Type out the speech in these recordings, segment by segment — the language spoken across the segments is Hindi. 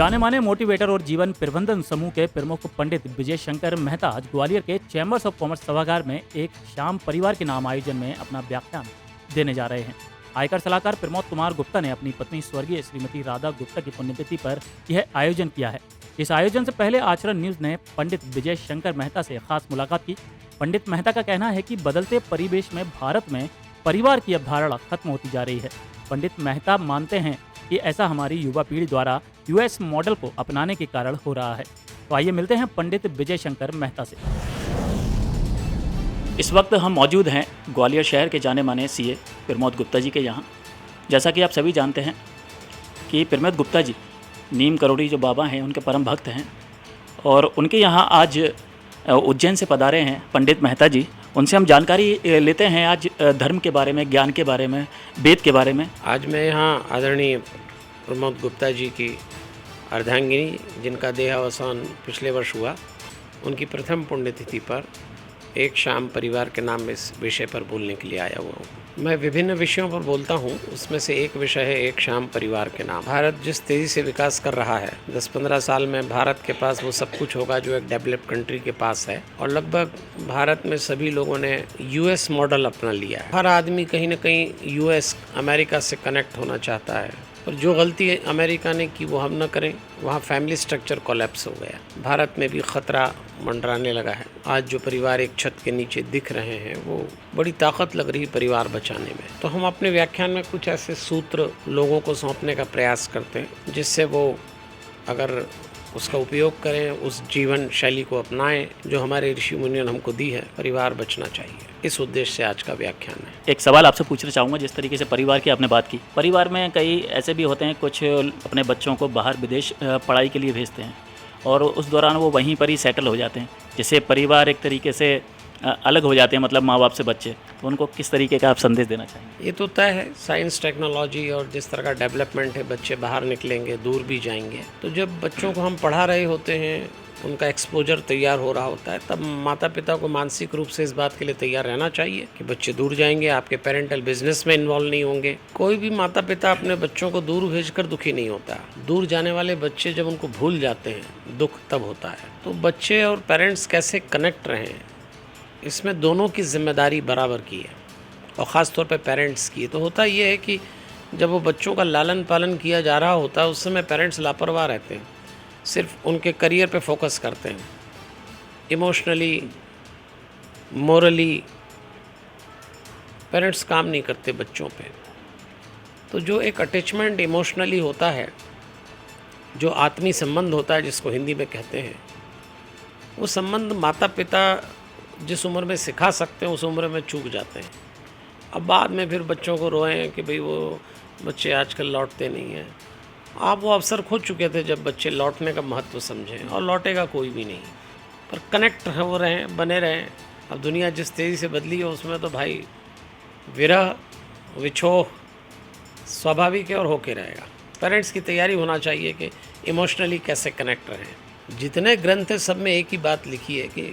जाने माने मोटिवेटर और जीवन प्रबंधन समूह के प्रमुख पंडित विजय शंकर मेहता आज ग्वालियर के चैम्बर्स ऑफ कॉमर्स सभागार में एक शाम परिवार के नाम आयोजन में अपना व्याख्यान देने जा रहे हैं। आयकर सलाहकार प्रमोद कुमार गुप्ता ने अपनी पत्नी स्वर्गीय श्रीमती राधा गुप्ता की पुण्यतिथि पर यह आयोजन किया है। इस आयोजन से पहले आचरण न्यूज ने पंडित विजय शंकर मेहता से खास मुलाकात की। पंडित मेहता का कहना है कि बदलते परिवेश में भारत में परिवार की अवधारणा खत्म होती जा रही है। पंडित मेहता मानते हैं कि ऐसा हमारी युवा पीढ़ी द्वारा यूएस मॉडल को अपनाने के कारण हो रहा है। तो आइए मिलते हैं पंडित विजय शंकर मेहता से। इस वक्त हम मौजूद हैं ग्वालियर शहर के जाने माने सीए प्रमोद गुप्ता जी के यहाँ। जैसा कि आप सभी जानते हैं कि प्रमोद गुप्ता जी नीम करोड़ी जो बाबा हैं उनके परम भक्त हैं और उनके यहाँ आज उज्जैन से पधारे हैं पंडित मेहता जी। उनसे हम जानकारी लेते हैं आज धर्म के बारे में, ज्ञान के बारे में, वेद के बारे में। आज मैं यहाँ आदरणीय प्रमोद गुप्ता जी की अर्धांगिनी, जिनका देहावसान पिछले वर्ष हुआ, उनकी प्रथम पुण्यतिथि पर एक शाम परिवार के नाम इस विषय पर बोलने के लिए आया हुआ हूँ। मैं विभिन्न विषयों पर बोलता हूँ, उसमें से एक विषय है एक शाम परिवार के नाम। भारत जिस तेज़ी से विकास कर रहा है, 10-15 साल में भारत के पास वो सब कुछ होगा जो एक डेवलप्ड कंट्री के पास है। और लगभग भारत में सभी लोगों ने यूएस मॉडल अपना लिया है। हर आदमी कहीं ना कहीं यूएस, अमेरिका से कनेक्ट होना चाहता है, पर जो गलती अमेरिका ने की वो हम न करें। वहाँ फैमिली स्ट्रक्चर कोलैप्स हो गया। भारत में भी ख़तरा मंडराने लगा है। आज जो परिवार एक छत के नीचे दिख रहे हैं वो बड़ी ताकत लग रही परिवार बचाने में। तो हम अपने व्याख्यान में कुछ ऐसे सूत्र लोगों को सौंपने का प्रयास करते हैं जिससे वो अगर उसका उपयोग करें, उस जीवन शैली को अपनाएं जो हमारे ऋषि मुनियों ने हमको दी है। परिवार बचना चाहिए, इस उद्देश्य से आज का व्याख्यान है। एक सवाल आपसे पूछना चाहूँगा, जिस तरीके से परिवार की आपने बात की, परिवार में कई ऐसे भी होते हैं, कुछ अपने बच्चों को बाहर विदेश पढ़ाई के लिए भेजते हैं और उस दौरान वो वहीं पर ही सेटल हो जाते हैं, जिससे परिवार एक तरीके से अलग हो जाते हैं, मतलब माँ बाप से बच्चे। तो उनको किस तरीके का आप संदेश देना चाहेंगे? ये तो तय है, साइंस टेक्नोलॉजी और जिस तरह का डेवलपमेंट है, बच्चे बाहर निकलेंगे, दूर भी जाएंगे। तो जब बच्चों को हम पढ़ा रहे होते हैं, उनका एक्सपोजर तैयार हो रहा होता है, तब माता पिता को मानसिक रूप से इस बात के लिए तैयार रहना चाहिए कि बच्चे दूर जाएंगे, आपके पेरेंटल बिजनेस में इन्वॉल्व नहीं होंगे। कोई भी माता पिता अपने बच्चों को दूर भेजकर दुखी नहीं होता। दूर जाने वाले बच्चे जब उनको भूल जाते हैं, दुख तब होता है। तो बच्चे और पेरेंट्स कैसे कनेक्ट रहें, इसमें दोनों की जिम्मेदारी बराबर की है और ख़ास तौर पे पेरेंट्स की। तो होता ये है कि जब वो बच्चों का लालन पालन किया जा रहा होता है, उस समय पेरेंट्स लापरवाह रहते हैं, सिर्फ उनके करियर पे फोकस करते हैं। इमोशनली, मोरली पेरेंट्स काम नहीं करते बच्चों पे। तो जो एक अटैचमेंट इमोशनली होता है, जो आत्मीय संबंध होता है जिसको हिंदी में कहते हैं, वो संबंध माता पिता जिस उम्र में सिखा सकते हैं उस उम्र में चूक जाते हैं। अब बाद में फिर बच्चों को रोएं कि भाई वो बच्चे आजकल लौटते नहीं हैं। आप वो अवसर खो चुके थे जब बच्चे लौटने का महत्व समझें, और लौटेगा कोई भी नहीं। पर कनेक्ट हो रहें, बने रहें। अब दुनिया जिस तेज़ी से बदली है उसमें तो भाई विरह विछोह स्वाभाविक है और होके रहेगा। पेरेंट्स की तैयारी होना चाहिए कि इमोशनली कैसे कनेक्ट रहें। जितने ग्रंथ हैं सब में एक ही बात लिखी है कि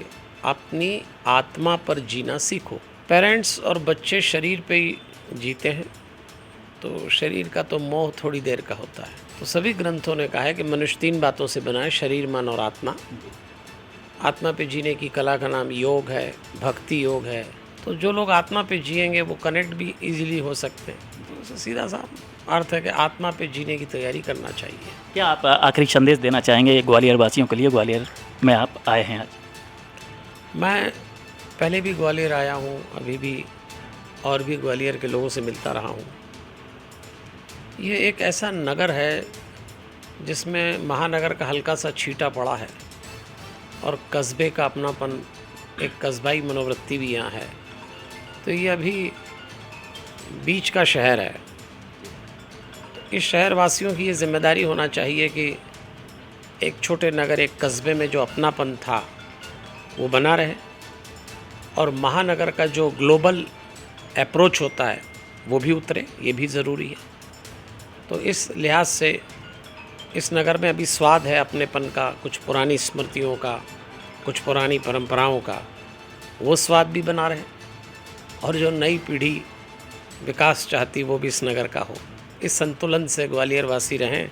अपनी आत्मा पर जीना सीखो। पेरेंट्स और बच्चे शरीर पे ही जीते हैं, तो शरीर का तो मोह थोड़ी देर का होता है। तो सभी ग्रंथों ने कहा है कि मनुष्य 3 बातों से बना है, शरीर, मन और आत्मा। आत्मा पे जीने की कला का नाम योग है, भक्ति योग है। तो जो लोग आत्मा पे जिएंगे वो कनेक्ट भी इजीली हो सकते हैं। तो सीधा सा अर्थ है कि आत्मा पे जीने की तैयारी करना चाहिए। क्या आप आखिरी संदेश देना चाहेंगे ग्वालियर वासियों के लिए? ग्वालियर में आप आए हैं आज। मैं पहले भी ग्वालियर आया हूँ, अभी भी, और भी ग्वालियर के लोगों से मिलता रहा हूँ। ये एक ऐसा नगर है जिसमें महानगर का हल्का सा छींटा पड़ा है और कस्बे का अपनापन, एक कस्बाई मनोवृत्ति भी यहाँ है। तो ये अभी बीच का शहर है। तो इस शहर वासियों की ये जिम्मेदारी होना चाहिए कि एक छोटे नगर, एक कस्बे में जो अपनापन था वो बना रहे, और महानगर का जो ग्लोबल अप्रोच होता है वो भी उतरे, ये भी ज़रूरी है। तो इस लिहाज से इस नगर में अभी स्वाद है अपनेपन का, कुछ पुरानी स्मृतियों का, कुछ पुरानी परंपराओं का, वो स्वाद भी बना रहे, और जो नई पीढ़ी विकास चाहती वो भी इस नगर का हो। इस संतुलन से ग्वालियर वासी रहें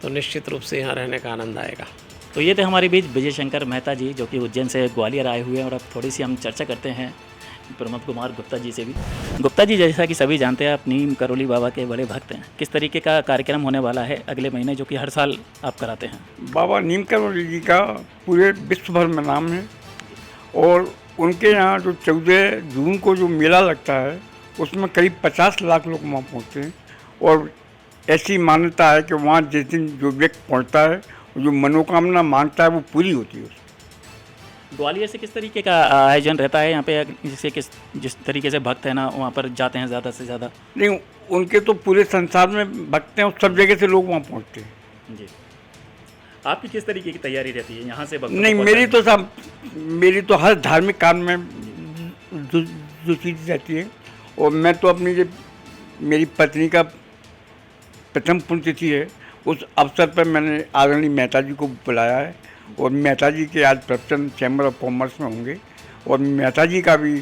तो निश्चित रूप से यहाँ रहने का आनंद आएगा। तो ये थे हमारे बीच विजय शंकर मेहता जी, जो कि उज्जैन से ग्वालियर आए हुए हैं। और अब थोड़ी सी हम चर्चा करते हैं प्रमोद कुमार गुप्ता जी से भी। गुप्ता जी, जैसा कि सभी जानते हैं, आप नीम करोली बाबा के बड़े भक्त हैं। किस तरीके का कार्यक्रम होने वाला है अगले महीने, जो कि हर साल आप कराते हैं? बाबा नीम करोली जी का पूरे विश्व भर में नाम है, और उनके यहाँ जो 14 जून को जो मेला लगता है उसमें करीब 50 लाख लोग वहाँ पहुँचते हैं। और ऐसी मान्यता है कि वहाँ जिस दिन जो व्यक्ति पहुँचता है, जो मनोकामना मांगता है, वो पूरी होती है। ग्वालियर से किस तरीके का आयोजन रहता है यहाँ पे, जिससे जिस तरीके से भक्त है ना वहाँ पर जाते हैं ज़्यादा से ज़्यादा? नहीं, उनके तो पूरे संसार में भक्त हैं और सब जगह से लोग वहाँ पहुँचते हैं। जी, आपकी किस तरीके की तैयारी रहती है यहाँ से भक्त? नहीं, मेरी तो हर धार्मिक काम में जो चीज़ रहती है। और मैं तो अपनी मेरी पत्नी का प्रथम पुण्यतिथि है, उस अवसर पर मैंने आदरणीय मेहता जी को बुलाया है। और मेहता जी के आज प्रवचन चैम्बर ऑफ कॉमर्स में होंगे। और मेहता जी का भी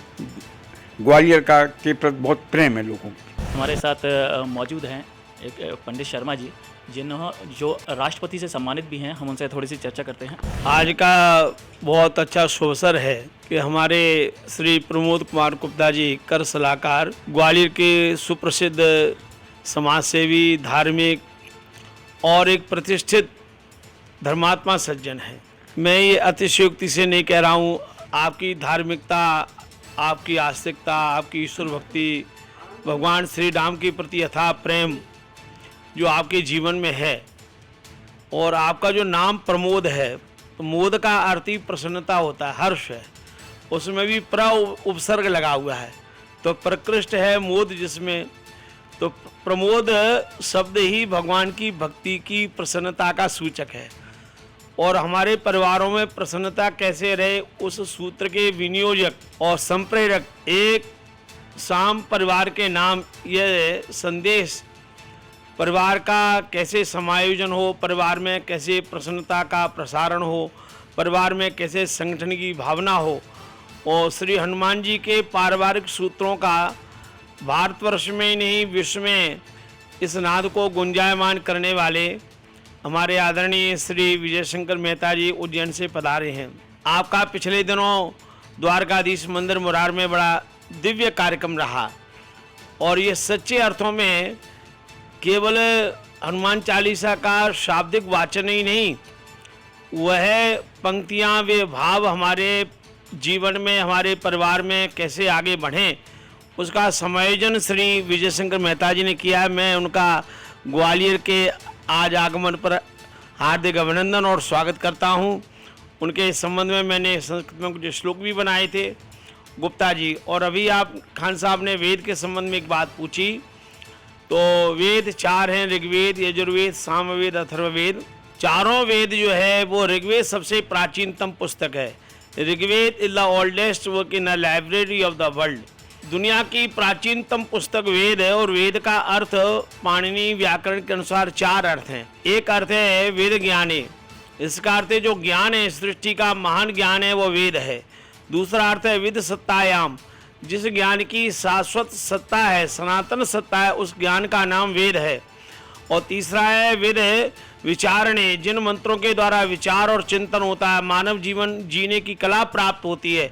ग्वालियर के प्रति बहुत प्रेम है लोगों को। हमारे साथ मौजूद हैं एक पंडित शर्मा जी, जो राष्ट्रपति से सम्मानित भी हैं। हम उनसे थोड़ी सी चर्चा करते हैं। आज का बहुत अच्छा अवसर है कि हमारे श्री प्रमोद कुमार गुप्ता जी कर सलाहकार, ग्वालियर के सुप्रसिद्ध समाजसेवी, धार्मिक और एक प्रतिष्ठित धर्मात्मा सज्जन है। मैं ये अतिशयोक्ति से नहीं कह रहा हूँ। आपकी धार्मिकता, आपकी आस्तिकता, आपकी ईश्वर भक्ति, भगवान श्री राम के प्रति अथाह प्रेम जो आपके जीवन में है, और आपका जो नाम प्रमोद है, तो मोद का अर्थ ही प्रसन्नता होता है, हर्ष है। उसमें भी प्र उपसर्ग लगा हुआ है, तो प्रकृष्ट है मोद जिसमें। तो प्रमोद शब्द ही भगवान की भक्ति की प्रसन्नता का सूचक है। और हमारे परिवारों में प्रसन्नता कैसे रहे, उस सूत्र के विनियोजक और संप्रेरक एक शाम परिवार के नाम, यह संदेश परिवार का कैसे समायोजन हो, परिवार में कैसे प्रसन्नता का प्रसारण हो, परिवार में कैसे संगठन की भावना हो, और श्री हनुमान जी के पारिवारिक सूत्रों का भारतवर्ष में नहीं विश्व में इस नाद को गुंजायमान करने वाले हमारे आदरणीय श्री विजय शंकर मेहता जी उज्जैन से पधारे हैं। आपका पिछले दिनों द्वारकाधीश मंदिर मुरार में बड़ा दिव्य कार्यक्रम रहा, और ये सच्चे अर्थों में केवल हनुमान चालीसा का शाब्दिक वाचन ही नहीं, वह पंक्तियाँ, वे भाव हमारे जीवन में, हमारे परिवार में कैसे आगे बढ़ें, उसका समायोजन श्री विजय शंकर मेहता जी ने किया है। मैं उनका ग्वालियर के आज आगमन पर हार्दिक अभिनंदन और स्वागत करता हूं। उनके संबंध में मैंने संस्कृत में कुछ श्लोक भी बनाए थे गुप्ता जी। और अभी आप खान साहब ने वेद के संबंध में एक बात पूछी, तो वेद 4 हैं, ऋग्वेद, यजुर्वेद, सामवेद, अथर्ववेद। चारों वेद जो है वो ऋग्वेद सबसे प्राचीनतम पुस्तक है। Rigveda is the oldest work in a library of the world. दुनिया की प्राचीनतम पुस्तक वेद है, और वेद का अर्थ पाणिनि व्याकरण के अनुसार 4 अर्थ हैं। एक अर्थ है वेद ज्ञाने, इसका अर्थ है जो ज्ञान है, सृष्टि का महान ज्ञान है, वो वेद है। दूसरा अर्थ है विद सत्तायाम, जिस ज्ञान की शाश्वत सत्ता है, सनातन सत्ता है, उस ज्ञान का नाम वेद है। और तीसरा है वेद विचारणे, जिन मंत्रों के द्वारा विचार और चिंतन होता है, मानव जीवन जीने की कला प्राप्त होती है।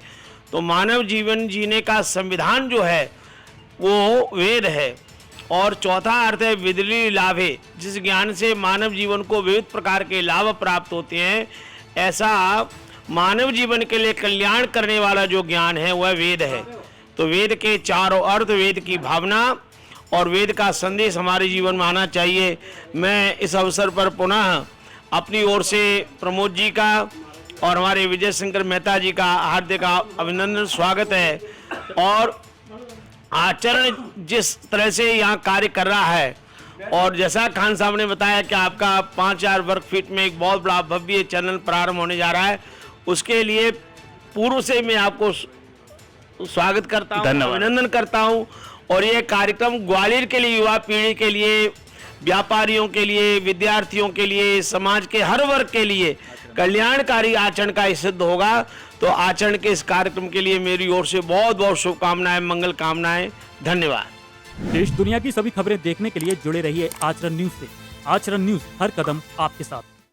तो मानव जीवन जीने का संविधान जो है वो वेद है। और चौथा अर्थ है विदली लाभे, जिस ज्ञान से मानव जीवन को विविध प्रकार के लाभ प्राप्त होते हैं, ऐसा मानव जीवन के लिए कल्याण करने वाला जो ज्ञान है वह वेद है। तो वेद के चारों अर्थ, वेद की भावना और वेद का संदेश हमारे जीवन में आना चाहिए। मैं इस अवसर पर पुनः अपनी ओर से प्रमोद जी का और हमारे विजय शंकर मेहता जी का हार्दिक अभिनंदन, स्वागत है। और आचरण जिस तरह से यहाँ कार्य कर रहा है, और जैसा खान साहब ने बताया कि आपका 5000 वर्ग फीट में एक बहुत बड़ा भव्य चैनल प्रारंभ होने जा रहा है, उसके लिए पूर्व से मैं आपको स्वागत करता हूँ, अभिनंदन करता हूँ। और ये कार्यक्रम ग्वालियर के लिए, युवा पीढ़ी के लिए, व्यापारियों के लिए, विद्यार्थियों के लिए, समाज के हर वर्ग के लिए कल्याणकारी आचरण का सिद्ध होगा। तो आचरण के इस कार्यक्रम के लिए मेरी ओर से बहुत बहुत शुभकामनाएं, मंगल कामनाएं। धन्यवाद। देश दुनिया की सभी खबरें देखने के लिए जुड़े रहिए आचरण न्यूज से। आचरण न्यूज, हर कदम आपके साथ।